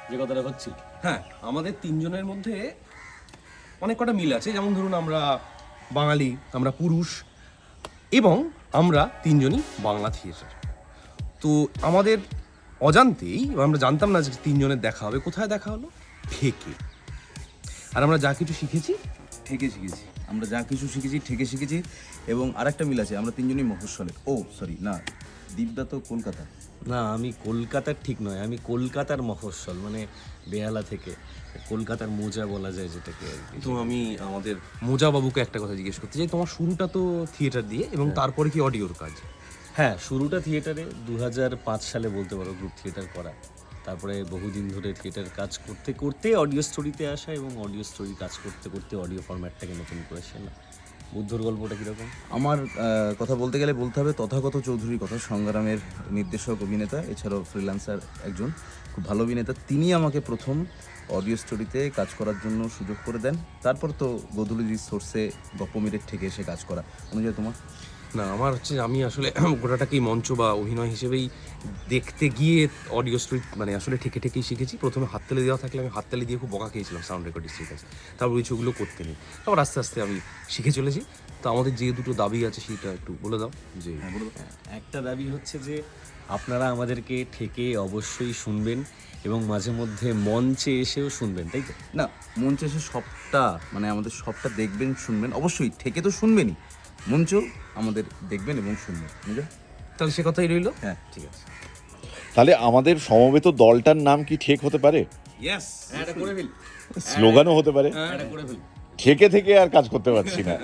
যে কথাটা হচ্ছে। হ্যাঁ, আমাদের তিনজনের মধ্যে অনেক কটা মিল আছে। যেমন ধরুন আমরা বাঙালি, আমরা পুরুষ, এবং আমরা তিনজনই বাংলা থিয়েটার। তো আমাদের অজান্তেই আমরা জানতাম না যে তিনজনের দেখা হবে। কোথায় দেখা হলো? ঠেকে। আর আমরা যা কিছু শিখেছি ঠেকে শিখেছি, আমরা যা কিছু শিখেছি ঠেকে শিখেছি। এবং আরেকটা মিল আছে, আমরা তিনজনই মফস্বলের। ও সরি, না, দীপদা তো কলকাতা। না, আমি কলকাতার ঠিক নয়, আমি কলকাতার মফস্বল, মানে বেহালা থেকে কলকাতার মোজা বলা যায় যেটাকে আর কি। তো আমি আমাদের মোজা বাবুকে একটা কথা জিজ্ঞেস করতে চাই। তোমার শুরুটা তো থিয়েটার দিয়ে, এবং তারপরে কি অডিওর কাজ? হ্যাঁ, শুরুটা থিয়েটারে 2005 সালে বলতে পারো, গ্রুপ থিয়েটার করা। তারপরে বহুদিন ধরে থিয়েটার কাজ করতে করতে অডিও স্টোরিতে আসা, এবং অডিও স্টোরি কাজ করতে করতে অডিও ফরম্যাটটাকে নতুন করে শেখা। বুদ্ধর গল্পটা কীরকম? আমার কথা বলতে গেলে বলতে হবে তথাগত চৌধুরীর কথা, সংগ্রামের নির্দেশক, অভিনেতা, এছাড়াও ফ্রিল্যান্সার একজন খুব ভালো অভিনেতা। তিনি আমাকে প্রথম অডিও স্টোরিতে কাজ করার জন্য সুযোগ করে দেন। তারপর তো গোধূলির সোর্সে গপ্পমিরের থেকে এসে কাজ করা। অনুযায়ী তোমার? না, আমার হচ্ছে আমি আসলে গোটাটাকেই মঞ্চ বা অভিনয় হিসেবেই দেখতে গিয়ে অডিও স্টোরি মানে আসলে ঠেকে ঠেকেই শিখেছি। প্রথমে হাততালি দেওয়া থাকলে আমি হাততালি দিয়ে খুব বকা খেয়েছিলাম সাউন্ড রেকর্ডিং ঠিক আছে, তারপর ওইগুলো করতে নেই। তারপর আস্তে আস্তে আমি শিখে চলেছি। তো আমাদের যে দুটো দাবি আছে সেটা একটু বলে দাও। যে একটা দাবি হচ্ছে যে আপনারা আমাদেরকে ঠেকে অবশ্যই শুনবেন, এবং মাঝে মধ্যে মঞ্চে এসেও শুনবেন, তাই তো? না, মঞ্চে এসে সবটা মানে আমাদের সবটা দেখবেন, শুনবেন। অবশ্যই ঠেকে তো শুনবেনই, মঞ্চ আমাদের দেখবেন এবং শুনবেন। বুঝলে? তাহলে সে কথাই রইলো। হ্যাঁ, ঠিক আছে। তাহলে আমাদের সমবেত দলটার নাম কি ঠেক হতে পারে? ইয়েস, এটা করে ফেল, স্লোগানও হতে পারে। এটা করে ফেল। ঠেকে থেকে আর কাজ করতে পারছি না।